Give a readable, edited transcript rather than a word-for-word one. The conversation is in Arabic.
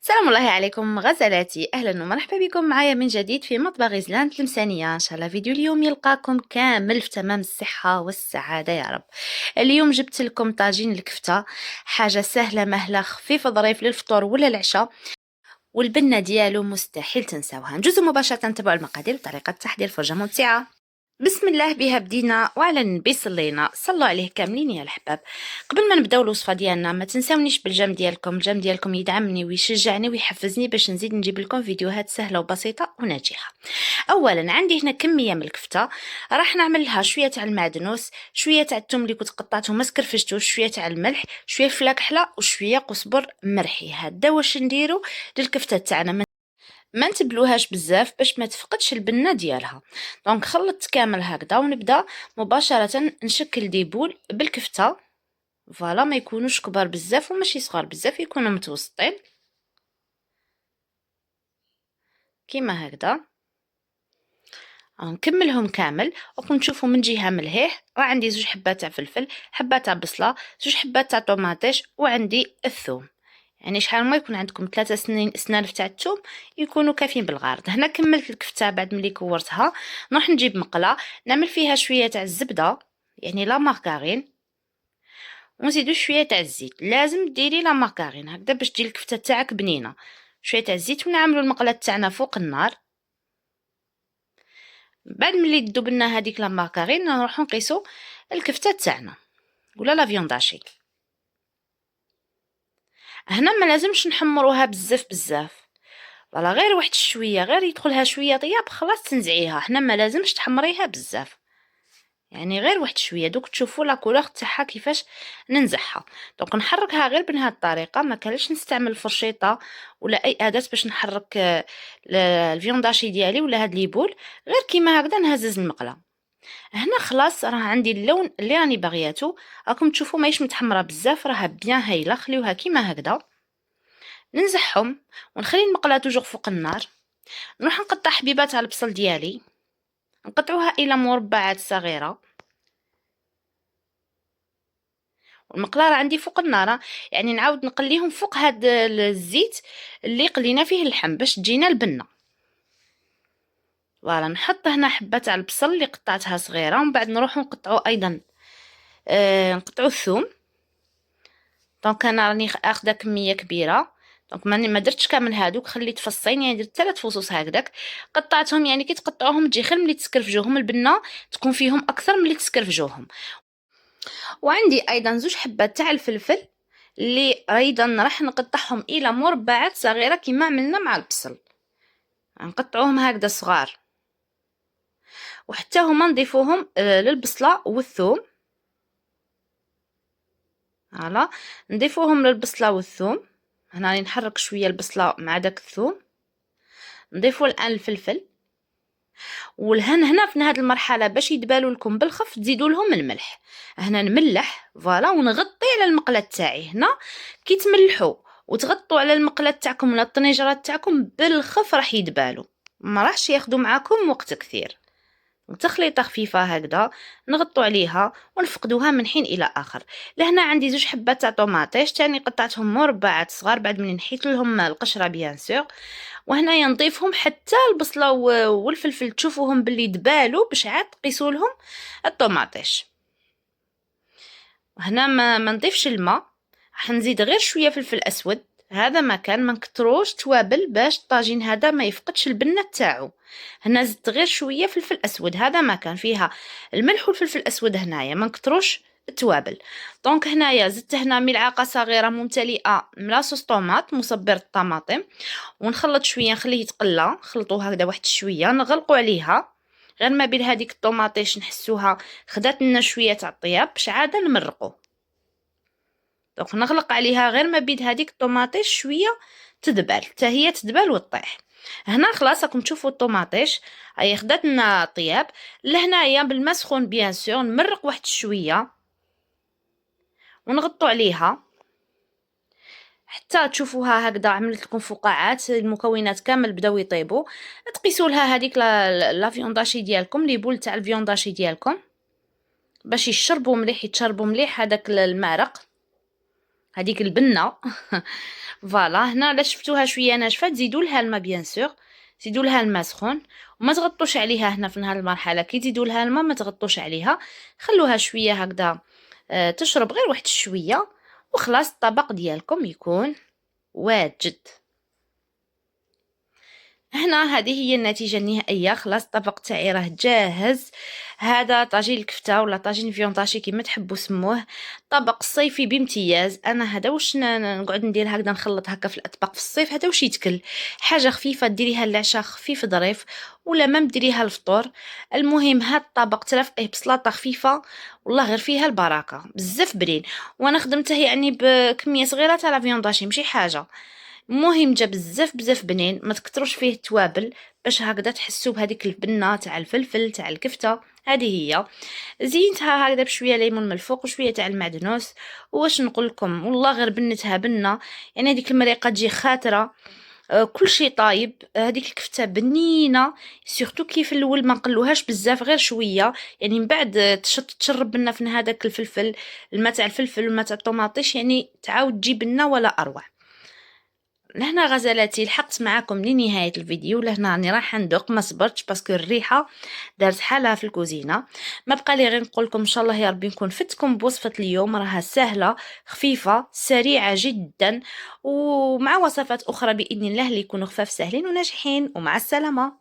سلام الله عليكم غزالاتي، اهلا ومرحبا بكم معايا من جديد في مطبخ غزلان التلمسانيه. ان شاء الله فيديو اليوم يلقاكم كامل في تمام الصحه والسعاده يا رب. اليوم جبت لكم طاجين الكفته، حاجه سهله مهله خفيفه ظريف للفطور ولا العشاء، والبنه ديالو مستحيل تنساوها. نجوزو مباشره نتبعوا المقادير وطريقه التحضير، فرجه ممتعه. بسم الله بها بدينا وعلى النبي صلينا، صلوا عليه كاملين يا الحباب. قبل ما نبداو الوصفه ديالنا ما تنساونيش بالجام ديالكم، الجام ديالكم يدعمني ويشجعني ويحفزني باش نزيد نجيب لكم فيديوهات سهله وبسيطه وناجحه. اولا عندي هنا كميه من الكفته، راح نعمل لها شويه تاع المعدنوس، شويه تاع الثوم اللي كنت قطعته ما سكرفشتوش، شويه تاع الملح، شويه فلاك حلا وشويه قزبر مرحي. هذا واش نديرو للكفته تاعنا، ما نتبلوهاش بزاف باش ما تفقدش البنه ديالها. دونك خلطت كامل هكذا ونبدا مباشره نشكل ديبول بالكفته. فوالا ما يكونوش كبار بزاف وماشي صغار بزاف، يكونوا متوسطين كيما هكذا. نكملهم كامل وكم تشوفوا من جهه ملهيه. وعندي زوج حبات تاع فلفل، حبه تاع بصله، زوج حبات تاع طوماطيش، وعندي الثوم. يعني شحال ما يكون عندكم 3 سنين اسنان تاع الثوم يكونوا كافيين بالغرض. هنا كملت الكفته بعد ملي كورتها. نروح نجيب مقله نعمل فيها شويه تاع الزبده، يعني لا مارغرين، ونزيدو شويه تاع الزيت. لازم ديري لا مارغرين هكذا باش تجي الكفته تاعك بنينه. شويه تاع الزيت ونعملوا المقله تاعنا فوق النار. بعد ملي تذوب لنا هذيك لا مارغرين نروحو نقيسو الكفته تاعنا ولا لا فيونداشي. هنا ما لازمش نحمروها بزاف بزاف، فوالا غير واحد شويه، غير يدخلها شويه طياب خلاص تنزعيها. هنا ما لازمش تحمريها بزاف، يعني غير واحد شويه. دوك تشوفوا لا كولور تاعها كيفاش ننزعها. دونك نحركها غير بهذه الطريقه، ما كانش نستعمل فرشيطه ولا اي اداه باش نحرك الفيونداشي ديالي ولا هاد ليبول. غير كيما هكذا نهزز المقله. هنا خلاص راه عندي اللون اللي راني باغياتو. راكم تشوفوا ماهيش متحمره بزاف، راها بيان هايله. خليوها كيما هكذا، ننزعهم ونخلي المقله توجور فوق النار. نروح نقطع حبيبات على البصل ديالي، نقطعوها الى مربعات صغيره. والمقله راه عندي فوق النار، يعني نعاود نقليهم فوق هاد الزيت اللي قلينا فيه اللحم باش تجينا البنه. فوالا نحط هنا حبه تاع البصل اللي قطعتها صغيره، ومن بعد نروحو نقطعو ايضا نقطعو الثوم. دونك انا راني اخذه كميه كبيره، دونك ما درتش كامل هادوك، خليت فصين، يعني درت 3 فصوص هكذاك. قطعتهم يعني كي تقطعوهم تجي خير ملي تسكرفجوهم، البنه تكون فيهم اكثر ملي تسكرفجوهم. وعندي ايضا زوج حبات تاع الفلفل اللي ايضا راح نقطعهم الى مربعات صغيره كما عملنا مع البصل. نقطعوهم هكذا صغار، وحتى هما نضيفوهم للبصله والثوم. هلا نضيفوهم للبصله والثوم. هنا راني نحرك شويه البصله مع داك الثوم. نضيفوا الان الفلفل والهن. هنا في هذه المرحله باش يدبالوا لكم بالخف تزيدوا لهم الملح. هنا نملح فوالا ونغطي على المقله تاعي. هنا كي تملحوا وتغطوا على المقله تاعكم ولا الطنجره تاعكم بالخف راح يدبالوا، ما راحش ياخذوا معاكم وقت كثير. تخليطه خفيفه هكذا نغطوا عليها ونفقدوها من حين الى اخر. لهنا عندي زوج حبات تاع طوماطيش تاني قطعتهم مربعات صغار بعد من نحيت لهم القشره بيان سور. وهنايا نضيفهم حتى البصله والفلفل تشوفوهم باللي دبالوا باش عاد تقيسوا لهم الطوماطيش. هنا ما نضيفش الماء، راح نزيد غير شويه فلفل اسود. هذا ما كان ما نكتروش توابل باش الطاجين هذا ما يفقدش البنه تاعو. هنا زدت غير شويه فلفل اسود، هذا ما كان فيها الملح والفلفل الاسود. هنايا ما نكتروش التوابل. دونك هنايا زدت هنا ملعقه صغيره ممتلئه من صوص طوماط مصبر الطماطم، ونخلط شويه نخليه يتقلى. نخلطوه هكذا واحد شويه نغلقوا عليها غير ما بين هذيك الطوماطيش نحسوها خدات لنا شويه تاع الطياب باش عاد نمرقوا. دونك نغلق عليها غير ما بين هذيك الطوماطيش شويه تدبل حتى هي تدبل وتطيح. هنا خلاص راكم تشوفوا الطوماطيش هي خدات لنا طياب. لهنايا بالماء سخون بيان سور نمرق واحد شويه ونغطوا عليها حتى تشوفوها هكذا عملت لكم فقاعات. المكونات كامل بداو يطيبوا. تقيسوا لها هذيك لا فيونداشي ديالكم، لي بول تاع الفيونداشي ديالكم باش يشربوا مليح، يتشربوا مليح هذاك المعرق. هذيك البنه. فوالا هنا الا شفتوها شويه ناشفه تزيدوا لها الماء بيان سور، زيدوا لها الماء سخون وما تغطوش عليها. هنا في هذه المرحله كي تزيدوا لها الماء ما تغطوش عليها، خلوها شويه هكذا تشرب غير واحد شويه وخلاص الطبق ديالكم يكون واجد. هنا هذه هي النتيجة النهائية، خلاص الطبق تاعي راه جاهز. هذا طاجين الكفتة ولا طاجين فيونطاشي كيما تحبوا سموه، طبق صيفي بامتياز. انا هذا واش نقعد ندير هكذا نخلط هكا في الاطباق في الصيف، هذا واش يتكل حاجه خفيفه ديريها للعشاء خفيف ظريف ولا ما ديريها الفطور. المهم هاد الطبق ترافقيه بسلطه خفيفه والله غير فيها البركه بزاف بنين. وانا خدمته يعني بكميه صغيره تاع لا فيونطاشي ماشي حاجه. المهم جا بزاف بزاف بنين، ما تكتروش فيه التوابل باش هكذا تحسوا بهذيك البنه تاع الفلفل تاع الكفته. هذه هي زينتها هكذا بشويه ليمون من الفوق وشويه تاع المعدنوس. واش نقول لكم والله غير بنتها بنه، يعني هذيك المريقه تجي خاتره. كل شيء طايب. هذيك الكفته بنينه سورتو كيف الاول ما نقلوهاش بزاف غير شويه، يعني من بعد تشرب لنا في هذاك الفلفل، الماء تاع الفلفل والماء تاع الطوماطيش، يعني تعاود تجي بنه ولا اروع. لهنا غزالاتي لحقت معاكم لنهاية الفيديو. لهنا راني رايحة ندوق، ما صبرتش باسكو الريحة دارت حالها في الكوزينة. ما بقى لي غير نقول لكم ان شاء الله يا ربي نكون فتكم بوصفة اليوم، راها سهلة خفيفة سريعة جدا ومع وصفات اخرى باذن الله اللي يكونوا خفاف سهلين وناجحين. ومع السلامة.